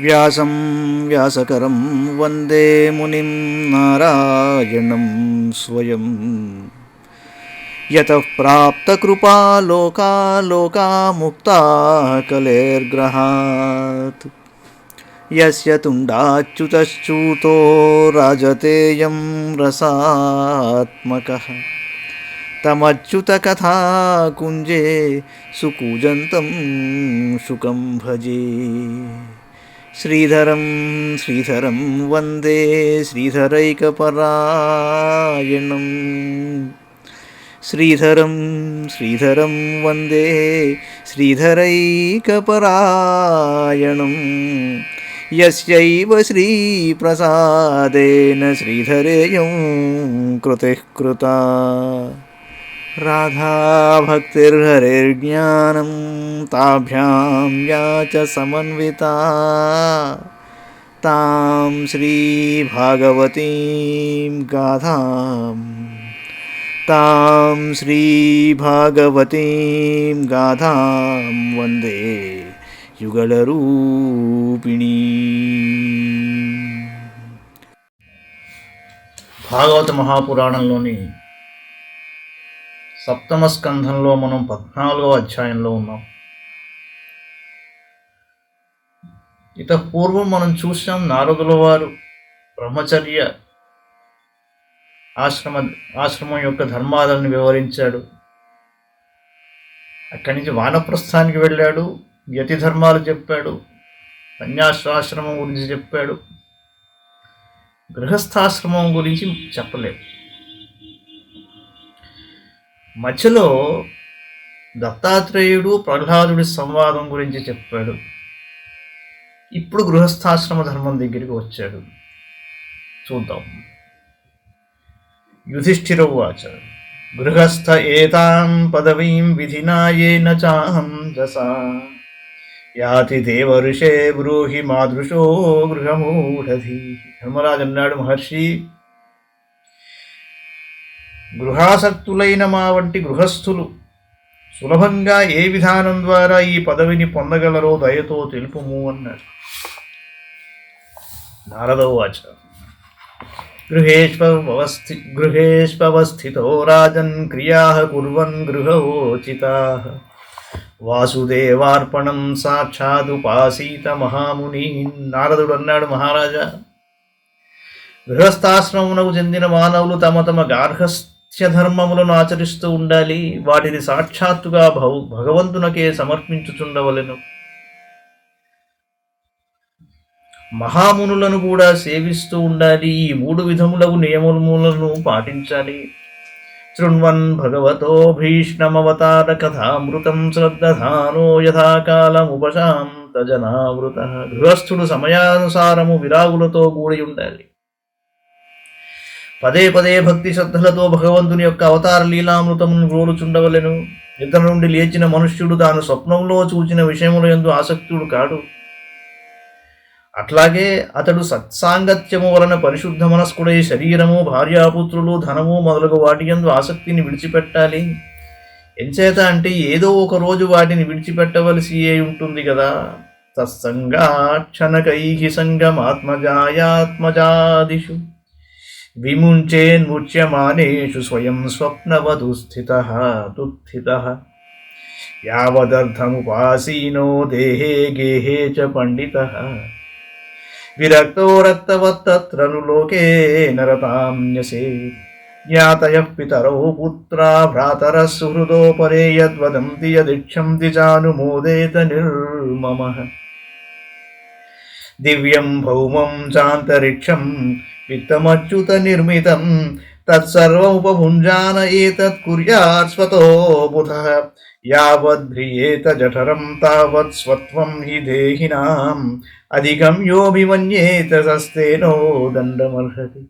వ్యాసం వ్యాసకరం వందే మునిం నారాయణం స్వయం యతః ప్రాప్తకృపా లోకా ముక్తా కలేర్గ్రహాత్ యస్య తుండాచ్యుతశ్చ్యుతో రాజతేయం రసాత్మకః తమచ్యుతకథా కుంజే సుకూజంతం శుకం భజే. శ్రీధరం శ్రీధరం వందే శ్రీధరైకపరాయణం. శ్రీధరం శ్రీధరం వందే శ్రీధరైకపరాయణం. యస్యైవ శ్రీప్రసాదేన శ్రీధరేయం కృతిః కృతా. రాధాభక్తిర్హరిర్జ్ఞానం తాభ్యాం యా చ సమన్వితా తాం శ్రీభాగవతీం గాథాం వందే యుగళరూపిణీ. భాగవత మహాపురాణంలోని సప్తమ స్కంధంలో మనం 14వ అధ్యాయంలో ఉన్నాం. పూర్వం మనం చూసాం, నారదుల వారు బ్రహ్మచర్య ఆశ్రమం యొక్క ధర్మాలను వివరించాడు. అక్కడి నుంచి వానప్రస్థానికి వెళ్ళాడు, యతి ధర్మాలు చెప్పాడు, సన్యాసాశ్రమం గురించి చెప్పాడు. గృహస్థాశ్రమం గురించి చెప్పలేదు. మధ్యలో దత్తాత్రేయుడు ప్రహ్లాదుడి సంవాదం గురించి చెప్పాడు. ఇప్పుడు గృహస్థాశ్రమ ధర్మం దగ్గరికి వచ్చాడు. చూద్దాం. యుధిష్ఠిరోవాచ గృహస్థ ఏతాం పదవీం విధినా యేన చాహం జసా యాతి దేవర్షే బ్రూహి మాదృశో గృహమూఢధి. ధర్మరాజు అన్నాడు, మహర్షి, గృహాసక్తులైన మా వంటి గృహస్థులు సులభంగా ఏ విధానం ద్వారా ఈ పదవిని పొందగలరో దయతో తెలుపుము అన్నాడు. నారదోవాచ గృహేష్వస్థితో రాజన్ క్రియాః కుర్వన్ గృహోచితాః వాసుదేవార్పణం సాక్షాదుపాసీత మహాముని. నారదుడు అన్నాడు, మహారాజా, గృహస్థాశ్రమమునకు చెందిన మానవులు తమ తమ గార్హస్థ్య ధర్మములను ఆచరిస్తూ ఉండాలి. వాటిని సాక్షాత్తుగా భగవంతునకే సమర్పించుచుండవలెను. మహామునులను కూడా సేవిస్తూ ఉండాలి. ఈ 3 విధములగు నియమములను పాటించాలి. శృణ్వన్ భగవతో భీష్మవతార కథామృతం శ్రద్ధానో యథాకాలముపశాంత జనావృత. గృహస్థుడు సమయానుసారము విరాగులతో కూడి ఉండాలి. పదే పదే భక్తి శ్రద్ధలతో భగవంతుని యొక్క అవతార లీలామృతమును గ్రోలుచుండవలెను. నిద్ర నుండి లేచిన మనుష్యుడు తాను స్వప్నంలో చూచిన విషయముల యందు ఆసక్తుడు కాడు. అట్లాగే అతడు సత్సాంగత్యము వలన పరిశుద్ధ మనస్కుడై శరీరము, భార్యాపుత్రులు, ధనము మొదలగు వాటి యందు ఆసక్తిని విడిచిపెట్టాలి. ఎంచేత అంటే ఏదో ఒక రోజు వాటిని విడిచిపెట్టవలసి ఉంటుంది కదా. తత్సంగాక్షణకైః సంగమాత్మజాయాత్మజాదిషు విముంచేన్ముచ్యమానేషు స్వయం స్వప్నవదుస్థితః యావదర్థముపాసీనో దేహే గేహే చ పండితః విరక్తో రక్తవత్తత్రను లోకే నరతామ్యసే. జ్ఞాతయః పితరౌ పుత్రా భ్రాతరః సుహృదో పరే యద్వదంతి యదిక్షంతి చానుమోదేత నిర్మమః. దివ్యం భౌమం చాంతరిక్షం విత్తమచ్యుత నిర్మితం తత్సర్వముపభుంజాన ఏతత్ కుర్యాత్ స్వతో బుధః. యావద్భ్రియేత జఠరం తావత్ స్వత్వం హి దేహినాం అధికం యోభిమన్యేత సస్తేనో దండమర్హతి.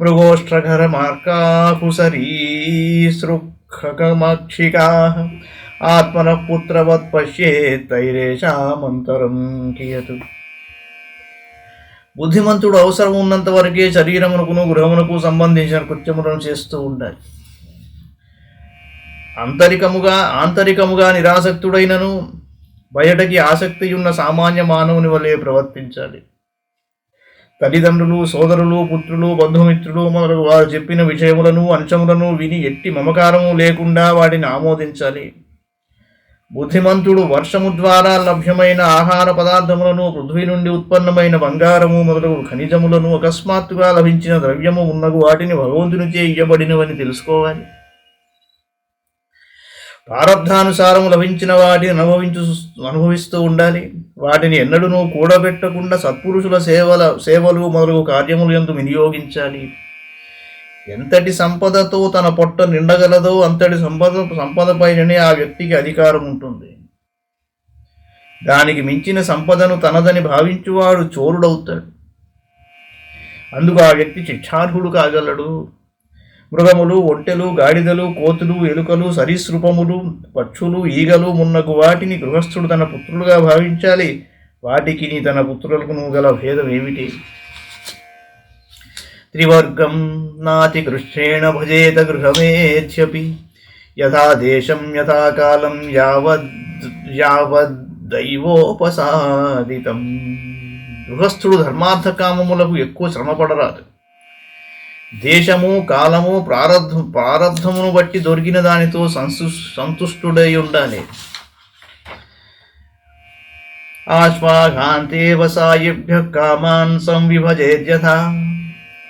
మృగోష్ట్రఘరమార్కాకుసరీసృక్కమక్షికాః ఆత్మనః పుత్రవత్ పశ్యేత్ తైరేషామంతరం కియతు. బుద్ధిమంతుడు అవసరం ఉన్నంత వరకే శరీరమునకును గృహమునకు సంబంధించిన కృత్యములను చేస్తూ ఉండాలి. ఆంతరికముగా నిరాసక్తుడైనను బయటకి ఆసక్తియున్న సామాన్య మానవుని వలె ప్రవర్తించాలి. తల్లిదండ్రులు, సోదరులు, పుత్రులు, బంధుమిత్రులు మొదలగు వారు చెప్పిన విషయములను, అంశములను విని ఎట్టి మమకారము లేకుండా వాటిని ఆమోదించాలి. బుద్ధిమంతుడు వర్షము ద్వారా లభ్యమైన ఆహార పదార్థములను, పృథ్వీ నుండి ఉత్పన్నమైన బంగారము మొదలగు ఖనిజములను, అకస్మాత్తుగా లభించిన ద్రవ్యము ఉన్నగు వాటిని భగవంతునిచే ఇయ్యబడినవని తెలుసుకోవాలి. ప్రారబ్ధానుసారము లభించిన వాటిని అనుభవిస్తూ ఉండాలి. వాటిని ఎన్నడూ కూడబెట్టకుండా సత్పురుషుల సేవలు మొదలగు కార్యములు యందు వినియోగించాలి. ఎంతటి సంపదతో తన పొట్ట నిండగలదో అంతటి సంపదపైననే ఆ వ్యక్తికి అధికారం ఉంటుంది. దానికి మించిన సంపదను తనదని భావించువాడు చోరుడవుతాడు. అందుకు ఆ వ్యక్తి శిక్షార్హుడు కాగలడు. మృగములు, ఒంటెలు, గాడిదలు, కోతులు, ఎలుకలు, సరీసృపములు, పక్షులు, ఈగలు మున్నగు వాటిని గృహస్థుడు తన పుత్రులుగా భావించాలి. వాటికి తన పుత్రులకు గల భేదం ఏమిటి? త్రివర్గం నాతి కృష్ణేణ భజేత గృహమేధ్యపి యథా దేశం యథా కాలం యావద్దైవోపసాదితం. గృహస్థుడు ధర్మార్థ కామములకు ఎక్కువ శ్రమపడరాదు. దేశము, కాలము, ప్రారబ్ధమును బట్టి దొరికిన దానితో సంతుష్టుడై ఉండాలి. ఆశ్వాఘాంతే వసాయేభ్య కామాన్ సంవిభజేద్యథా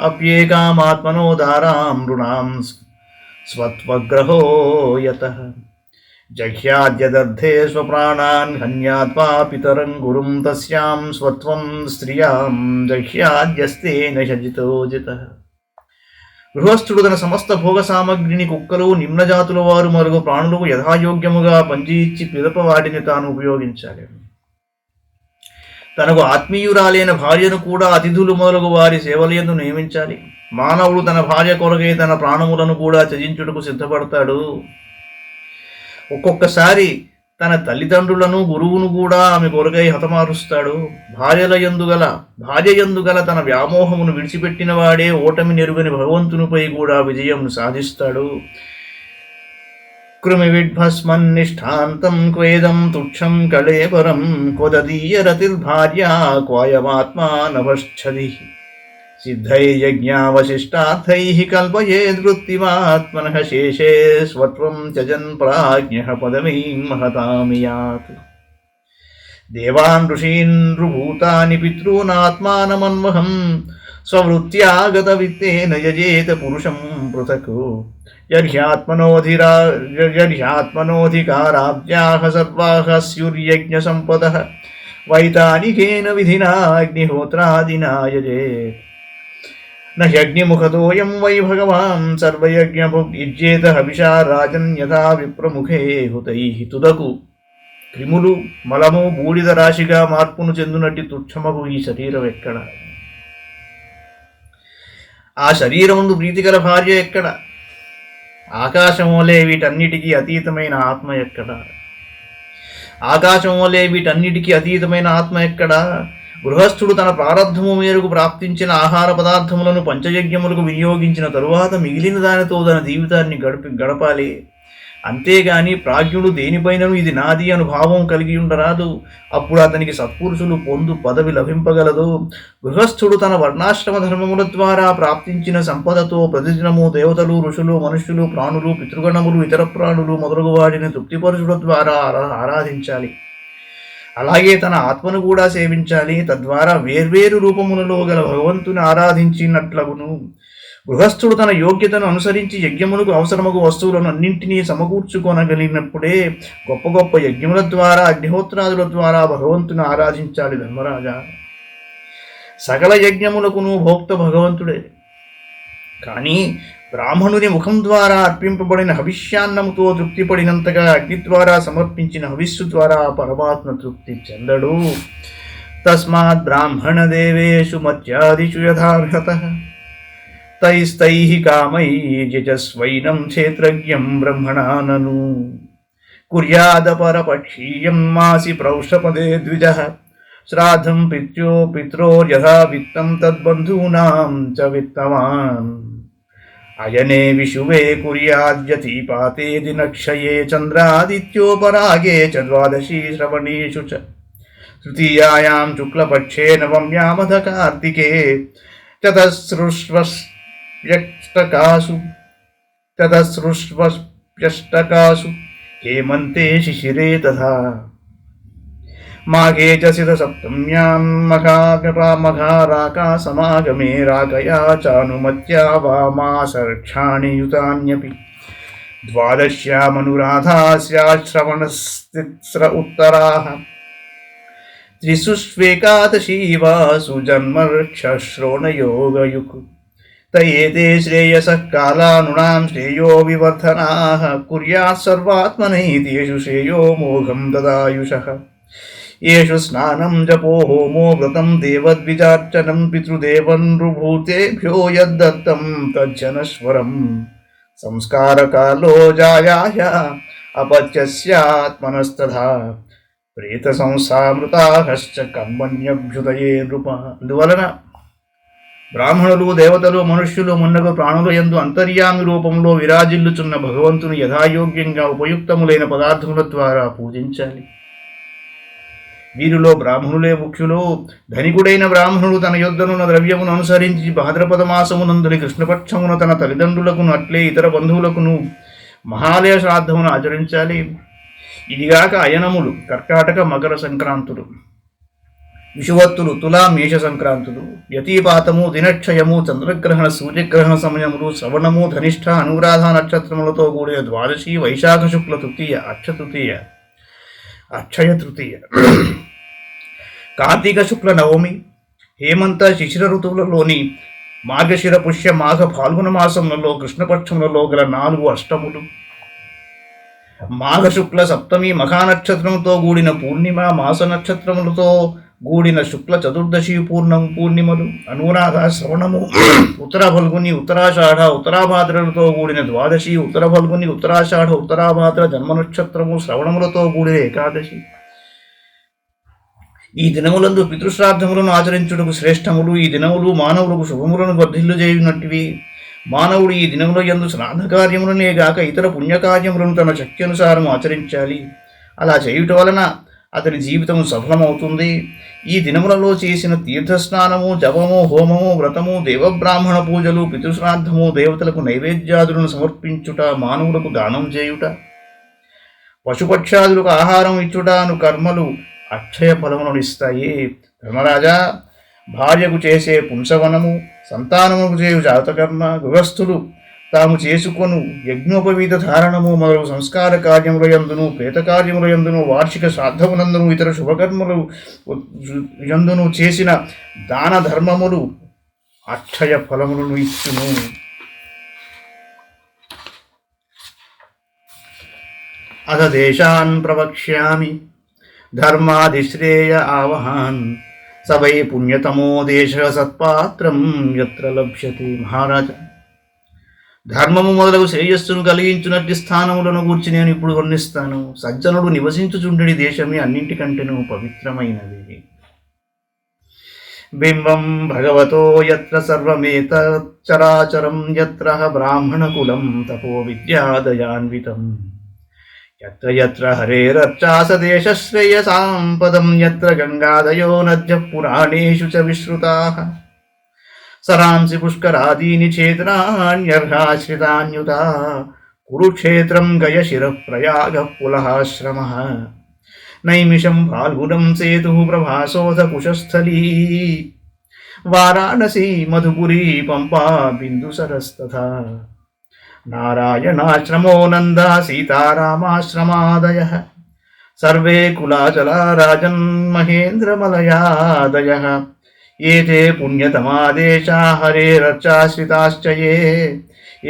అప్యేకామాత్మనో దారాం నృణాం స్వత్వగ్రహో యతః జహ్యాద్యదర్థే స్వప్రాణాన్ హన్యాత్వా పితరం గురుం తస్యాం స్వత్వం స్త్రియాం జహ్యాద్యస్తేన శజితో జితః. గృహస్థుడు తన సమస్త భోగ సామగ్రిని కుక్కలు, నిమ్నజాతుల వారు మొదలగు ప్రాణులకు యథాయోగ్యముగా పంచి ఇచ్చి పిదప వాటిని తాను ఉపయోగించాలి. తనకు ఆత్మీయురాలైన భార్యను కూడా అతిథులు మొదలగు వారి సేవలందు నియమించాలి. మానవుడు తన భార్య కొరకై తన ప్రాణములను కూడా త్యజించుటకు సిద్ధపడతాడు. ఒక్కొక్కసారి తన తల్లిదండ్రులను, గురువును కూడా ఆమె కొరకై హతమారుస్తాడు. భార్య యందుగల తన వ్యామోహమును విడిచిపెట్టిన వాడే ఓటమి నెరుగని భగవంతునిపై కూడా విజయం సాధిస్తాడు. కృమి విడ్భస్మన్నిష్ఠాంతం క్వేదం తుక్షం కళేపరం క్వదీయరతిర్భార్యా క్వాయమాత్మా నభశ్చది సిద్ధైర్యజ్ఞావశిష్టార్థైః కల్పయేద్వృత్తిమాత్మనః శేషే స్వత్వం త్యజన్ ప్రాజ్ఞః పదమీం మహతామియాత్. దేవాన్ ఋషీన్ నృభూతాని పితॄనాత్మానమన్వహం స్వవృత్యాగత విత్తేన యజేత పురుషం పృథక్ యర్హ్యాత్మనోధికారాబ్జాః సర్వాః స్యుర్యజ్ఞ సంపదః వైతానికేన విధినా అగ్నిహోత్రాదినా యజేత్. నగ్నిముఖతోయం వై భగవాన్ సర్వయజ్ఞభుగ్యుజ్యేత హవిషా రాజన్ యథా విప్రముఖే హుతైః. తుదకు క్రిములు, మలము, బూడిద రాశిగా మార్పును చెందునట్టి తుచ్చమగు ఈ శరీరం ఎక్కడ? ఆ శరీరముందు ప్రీతికర భార్య ఎక్కడ? ఆకాశం వలె వీటన్నిటికీ అతీతమైన ఆత్మ ఎక్కడ? ఆకాశం వలె వీటన్నిటికీ అతీతమైన ఆత్మ ఎక్కడ? గృహస్థుడు తన ప్రారబ్ధము మేరకు ప్రాప్తించిన ఆహార పదార్థములను పంచయజ్ఞములకు వినియోగించిన తరువాత మిగిలిన దానితో తన జీవితాన్ని గడపాలి. అంతేగాని ప్రాజ్ఞుడు దేనిపైనను ఇది నాది అనుభావం కలిగి ఉండరాదు. అప్పుడు అతనికి సత్పురుషులు పొందు పదవి లభింపగలదు. గృహస్థుడు తన వర్ణాశ్రమ ధర్మముల ద్వారా ప్రాప్తించిన సంపదతో ప్రతిదినము దేవతలు, ఋషులు, మనుష్యులు, ప్రాణులు, పితృగణములు, ఇతర ప్రాణులు మొదలగు వాటిని తృప్తిపరుచుట ద్వారా ఆరాధించాలి. అలాగే తన ఆత్మను కూడా సేవించాలి. తద్వారా వేర్వేరు రూపములలో గల భగవంతుని ఆరాధించినట్లగును. గృహస్థుడు తన యోగ్యతను అనుసరించి యజ్ఞములకు అవసరమగు వస్తువులను అన్నింటినీ సమకూర్చుకొనగలిగినప్పుడే గొప్ప గొప్ప యజ్ఞముల ద్వారా, అగ్నిహోత్రాదుల ద్వారా భగవంతుని ఆరాధించాలి. ధర్మరాజా, సకల యజ్ఞములకును భోక్త భగవంతుడే. కానీ బ్రాహ్మణుని ముఖం ద్వారా అర్పింపబడిన హవిష్యాన్నముతో తృప్తిపడినంతగా అగ్ని ద్వారా సమర్పించిన హవిస్సు ద్వారా పరమాత్మ తృప్తి చెందడు. తస్మాత్ బ్రాహ్మణ దేవేషు మత్యాదిషు యథార్హతః తైస్తైః కామైర్యజస్వైనం క్షేత్రజ్ఞం బ్రహ్మణానను కుర్యాదపరపక్షీయం మాసి ప్రౌష్ఠపదే ద్విజః శ్రాద్ధం పిత్రోర్యథా విత్తం తద్బంధూనాం చ విత్తవాన్ అయనే విషువే కుర్యాద్యతిపాతే దినక్షయే చంద్రాదిత్యోపరాగే చ ద్వాదశీ శ్రవణేషు చ తృతీయాయాం శుక్లపక్షే నవమ్యామధ కార్తికే చతసృష్వస్యష్టకాసు చతసృష్వస్యష్టకాసు హేమంతే శిశిరే తథా మాఘే చ సప్తమ్యాం మఘారాకా సమాగమే రాకయా చానుమత్యా వా మాసర్క్షాణి యుతాన్యపి ద్వాదశ్యామనురాధాస్యాశ్రవణస్తిస్ర ఉత్తరాః త్రిసుష్వేకాదశీ వాసు జన్మర్క్షశ్రోణయోగయుక్ తయేతే శ్రేయసః కాలానునాం శ్రేయో వివర్ధనాః కుర్యాత్ సర్వాత్మనైతేషు శ్రేయో మోఘం దదాయుషః येषु स्नानं जपो होमो व्रतं देवद्विजार्चनं पितृदेवनृभूतेभ्यो यद्दत्तं तज्जनश्वरं संस्कारकालो जायाय अपत्यस्यात्मनस्तथा ప్రేతసంసామృతాశ్చ కర్మణ్యభ్యుదయే నృప. అందువలన బ్రాహ్మణులు దేవతలు మనుష్యులు మున్నగు ప్రాణుల యందు అంతర్యామి రూపంలో విరాజిల్లుచున్న భగవంతుని యథాయోగ్యంగా ఉపయుక్తములైన పదార్థముల ద్వారా పూజించాలి. వీరిలో బ్రాహ్మణులే ముఖ్యులు. ధనికుడైన బ్రాహ్మణుడు తన యొద్దనున్న ద్రవ్యమును అనుసరించి భాద్రపద మాసమునందుని కృష్ణపక్షమున తన తల్లిదండ్రులకును అట్లే ఇతర బంధువులకును మహాలయ శ్రాద్ధమును ఆచరించాలి. ఇదిగాక అయనములు కర్కాటక మకర సంక్రాంతులు, విషువత్తులు తులా మేష సంక్రాంతులు, వ్యతిపాతము దినక్షయము చంద్రగ్రహణ సూర్యగ్రహణ సమయములు, శ్రవణము ధనిష్ఠ అనురాధ నక్షత్రములతో కూడిన ద్వాదశి వైశాఖ శుక్ల తృతీయ అక్షయ తృతీయ కార్తీక శుక్ల నవమి, హేమంత శిశిర ఋతువులలోని మార్గశిర పుష్య మాఘ ఫాల్గుణ మాసములలో కృష్ణపక్షములలో గల 4 అష్టములు, మాఘ శుక్ల సప్తమి మఖానక్షత్రంతో కూడిన పూర్ణిమ, మాస నక్షత్రములతో కూడిన శుక్ల చతుర్దశి పూర్ణిమలు, అనురాధ శ్రవణము, ఉత్తర ఫల్గుని ఉత్తరాషాఢ ఉత్తరాభాద్రలతో కూడిన ద్వాదశి, ఉత్తర ఫల్గుని ఉత్తరాషాఢ ఉత్తరాభాద్ర జన్మ నక్షత్రము శ్రవణములతో కూడిన ఏకాదశి. ఈ దినములందు పితృశ్రాద్ధములను ఆచరించుటకు శ్రేష్టములు. ఈ దినములు మానవులకు శుభములను వర్ధిల్లు చేయునట్టివి. మానవుడు ఈ దినముల యందు శ్రాద్ధ కార్యములనే గాక ఇతర పుణ్యకార్యములను తన శక్త్యనుసారము ఆచరించాలి. అలా చేయుట వలన అతని జీవితము సఫలమవుతుంది. ఈ దినములలో చేసిన తీర్థస్నానము, జపము, హోమము, వ్రతము, దేవబ్రాహ్మణ పూజలు, పితృశ్రాద్ధము, దేవతలకు నైవేద్యాదులను సమర్పించుట, మానవులకు దానం చేయుట, పశుపక్షాదులకు ఆహారం ఇచ్చుట అను కర్మలు అక్షయ ఫలములను ఇస్తాయి. ధర్మరాజా, భార్యకు చేసే పుంసవనము, సంతానముకు చేయు జాతకర్మ, గృహస్థులు తాము చేసుకొను యజ్ఞోపవీత ధారణము మొదలగు సంస్కార కార్యముల యందును, ప్రేత కార్యముల యందును, వార్షిక శ్రాద్ధమునందును, ఇతర శుభకర్మలు యందును చేసిన దాన ధర్మములు అక్షయ ఫలములను ఇచ్చును. అథ దేశాన్ ప్రవక్ష్యామి ధర్మాదిశ్రేయ ఆవహాన్ సవై పుణ్యతమో దేశ సత్పాత్రం యత్ర లభ్యతే. మహారాజా, ధర్మము మొదలగు శ్రేయస్సును కలిగించునట్టి స్థానములను గూర్చి నేను ఇప్పుడు వర్ణిస్తాను. సజ్జనుడు నివసించుచుండెడి దేశమే అన్నింటికంటేనూ పవిత్రమైనది. బింబం భగవతో యత్ర సర్వమేత చరాచరం యత్ర బ్రాహ్మణకులం తపో విద్యాదయాన్వితం యత్ర యత్ర హరేరర్చాస దేశశ్రేయసాం పదం యత్ర గంగాదయో నద్య పురాణేషు చ విశ్రుతాః సరాంసి పుష్కరాదీని క్షేత్రాణ్యర్హాశ్రితాన్యుత కురుక్షేత్రం గయశిరః ప్రయాగః పులహాశ్రమః నైమిషం ఫాల్గుణం సేతుః ప్రభాసోధ కుశస్థలీ వారాణసీ మధుపురీ పంపా బిందుసరస్తథా నారాయణాశ్రమో నంద సీతారామాశ్రమాదయః సర్వే కులాచలా రాజన్ మహేంద్రమలయాదయః ఏతే పుణ్యతమా దేశా హరేరర్చాశ్రితాశ్చ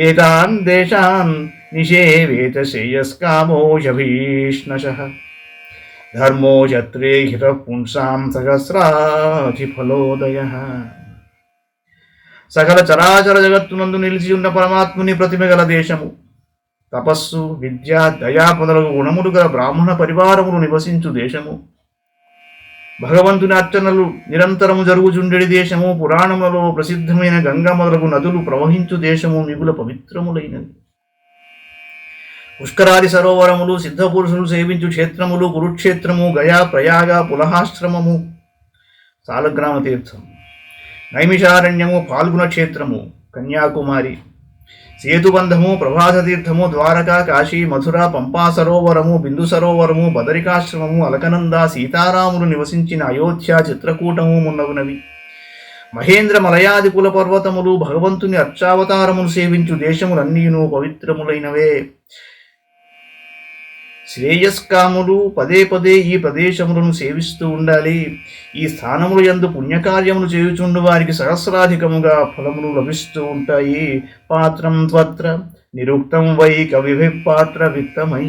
ఏతాన్ దేశాన్ నిషేవేత శ్రేయస్కామో శభీష్ణశః ధర్మో యత్రే హితః పుంసాం సహస్రాధిఫలోదయః. సకల చరాచర జగత్తునందు నిలిచి ఉన్న పరమాత్ముని ప్రతిమ గల దేశము, తపస్సు, విద్య, దయా మొదలగు గుణములు గల బ్రాహ్మణ పరివారములు నివసించు దేశము, భగవంతుని అర్చనలు నిరంతరము జరుగుచుండెడి దేశము, పురాణములలో ప్రసిద్ధమైన గంగా మొదలగు నదులు ప్రవహించు దేశము మిగుల పవిత్రములైనది. పుష్కరాది సరోవరములు, సిద్ధపురుషులు సేవించు క్షేత్రములు, కురుక్షేత్రము, గయా, ప్రయాగ, పులహాశ్రమము, సాలగ్రామ తీర్థం, నైమిషారణ్యము, పాల్గుణ క్షేత్రము, కన్యాకుమారి, సేతుబంధము, ప్రభాస తీర్థము, ద్వారకా, కాశీ, మథుర, పంపా సరోవరము, బిందు సరోవరము, బదరికాశ్రమము, అలకనంద, సీతారాములు నివసించిన అయోధ్య, చిత్రకూటము మున్నగునవి. మహేంద్ర మలయాది కుల పర్వతములు, భగవంతుని అర్చావతారములు సేవించు దేశములన్నీను పవిత్రములైనవే. శ్రేయస్కాములు పదే పదే ఈ ప్రదేశములను సేవిస్తూ ఉండాలి. ఈ స్థానములు యందు పుణ్యకార్యములు చేయుచుండు వారికి సహస్రాధికముగా ఫలములు లభిస్తూ ఉంటాయి. పాత్రం త్వత్ర నిరుక్తం వై కవిభి పాత్ర విత్తమై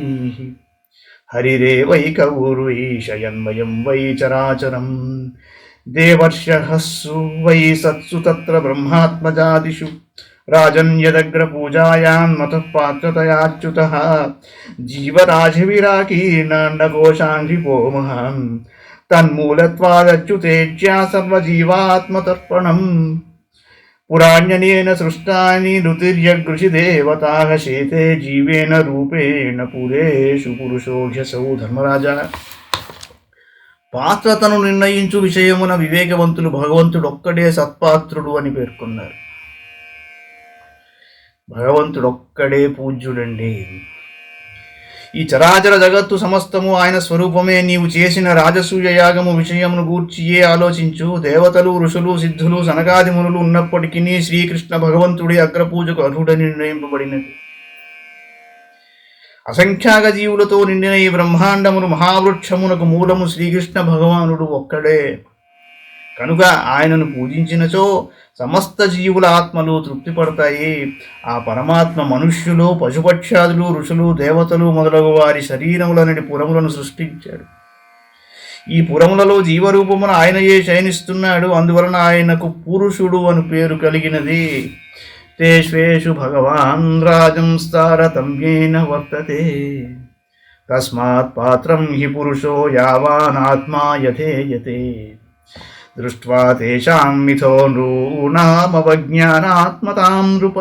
హరిరే వై కౌర్వై శయన్మయం వై చరాచరం దేవర్షహస్సు వై సత్సు తత్ర బ్రహ్మాత్మజాదిషు రాజన్యదగ్ర పూజాయాన్మతః పాత్రతయాచ్యుతః జీవరాశివిరాకీర్ణాండకోశాంఘ్రిపోమహాన్ తన్మూలత్వాదచ్యుతేజ్యా సర్వజీవాత్మతర్పణం పురాణ్యనేన సృష్టాని రుతిర్యగృషి దేవతాః శేతే జీవేన రూపేణ పురేషు పురుషోఘ్యసౌ. ధర్మరాజా, పాత్రతను నిర్ణయించు విషయమున వివేకవంతులు భగవంతుడొక్కడే సత్పాత్రుడు అని పేర్కొన్నారు. భగవంతుడొక్కడే పూజ్యుడండి. ఈ చరాచర జగత్తు సమస్తము ఆయన స్వరూపమే. నీవు చేసిన రాజసూయ యాగము విషయమును గూర్చియే ఆలోచించు. దేవతలు, ఋషులు, సిద్ధులు, సనకాదిమునులు ఉన్నప్పటికీ శ్రీకృష్ణ భగవంతుడి అగ్రపూజకు అర్హుడని నిర్ణయింపబడినది. అసంఖ్యాక జీవులతో నిండిన ఈ బ్రహ్మాండమును మహావృక్షమునకు మూలము శ్రీకృష్ణ భగవానుడు ఒక్కడే. కనుక ఆయనను పూజించినచో సమస్త జీవుల ఆత్మలు తృప్తి పడతాయి. ఆ పరమాత్మ మనుష్యులు, పశుపక్షాదులు, ఋషులు, దేవతలు మొదలగు వారి శరీరములనటి పురములను సృష్టించాడు. ఈ పురములలో జీవరూపమున ఆయనయే శయనిస్తున్నాడు. అందువలన ఆయనకు పురుషుడు అని పేరు కలిగినది. తేష్వేషు భగవాన్ రాజంస్తారతమ్యేన వర్తతే తస్మాత్ పాత్రం హి పురుషో యావానాత్మా యథేయతే దృష్ట్వా తేషాం మిథో నృణామవజ్ఞానాత్మతాం నృప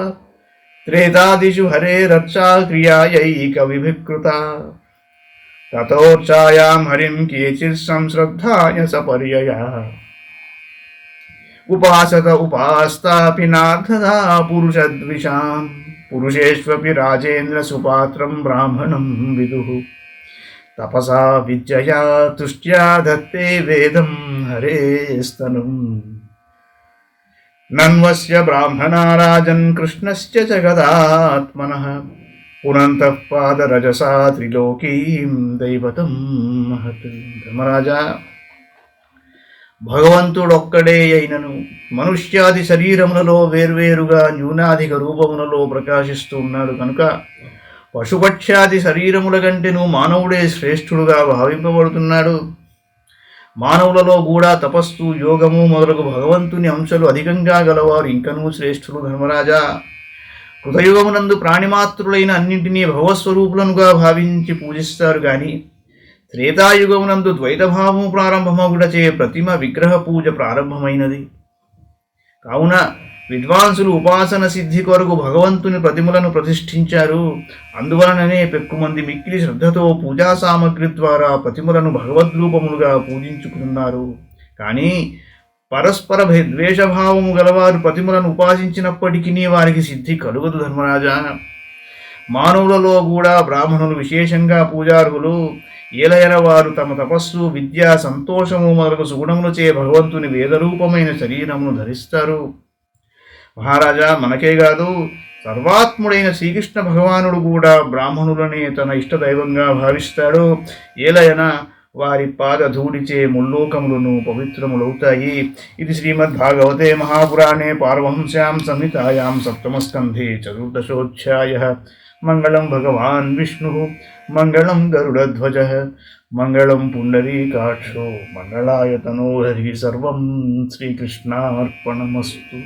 త్రేతాదిషు హరేరర్చా క్రియాయైక విభికృత తతోర్చాయాం హరిం కేచిత్ సంశ్రద్ధాయ సపర్యయః ఉపాసత ఉపాస్తాపి నార్థదా పురుషద్విషాం పురుషేష్వపి రాజేంద్ర సుపాత్రం బ్రాహ్మణం విదుః తపసా విద్యయా తుష్ట్యా దత్తే వేదం హరేస్తనుం నన్వస్య బ్రాహ్మణా రాజన్ కృష్ణస్య జగదాత్మనః పునంతః పాదరజసా త్రిలోకీం దైవతం మహత్. ధర్మరాజా, భగవంతుడొక్కడే అయినను మనుష్యాది శరీరములలో వేర్వేరుగా న్యూనాధిక రూపములలో ప్రకాశిస్తూ ఉన్నాడు. కనుక పశుపక్షాది శరీరముల కంటేను మానవుడే శ్రేష్ఠుడుగా భావింపబడుతున్నాడు. మానవులలో కూడా తపస్సు, యోగము మొదలగు భగవంతుని అంశాలు అధికంగా గలవారు ఇంకనూ శ్రేష్ఠులు. ధర్మరాజా, కృతయుగమునందు ప్రాణిమాత్రులైన అన్నింటినీ భగవస్వరూపులనుగా భావించి పూజిస్తారు. కానీ త్రేతాయుగమునందు ద్వైతభావము ప్రారంభమగుటచే ప్రతిమ విగ్రహ పూజ ప్రారంభమైనది. కావున విద్వాంసులు ఉపాసన సిద్ధి కొరకు భగవంతుని ప్రతిమలను ప్రతిష్ఠించారు. అందువలననే పెక్కుమంది మిక్కిలి శ్రద్ధతో పూజా సామగ్రి ద్వారా ప్రతిమలను భగవద్రూపములుగా పూజించుకున్నారు. కానీ పరస్పర ద్వేషభావము గలవారు ప్రతిమలను ఉపాసించినప్పటికీ వారికి సిద్ధి కలుగదు. ధర్మరాజా, మానవులలో కూడా బ్రాహ్మణులు విశేషంగా పూజార్హులు. ఏలయన వారు తమ తపస్సు, విద్య, సంతోషము మొదలగు సుగుణములచే భగవంతుని వేదరూపమైన శరీరమును ధరిస్తారు. మహారాజా, మనకే కాదు సర్వాత్ముడైన శ్రీకృష్ణ భగవానుడు కూడా బ్రాహ్మణులనే తన ఇష్టదైవంగా భావిస్తాడు. ఏలయన వారి పాదధూళిచే ముల్లోకములను పవిత్రములవుతాయి. ఇది శ్రీమద్భాగవతే మహాపురాణే పారమహంస్యాం సంహితాయాం సప్తమస్కంధే చతుర్దశోధ్యాయః. మంగళం భగవాన్ విష్ణు, మంగళం గరుడధ్వజ, మంగళం పుండరీకాక్షో, మంగళాయ తనోహరి. సర్వం శ్రీకృష్ణార్పణమస్తు.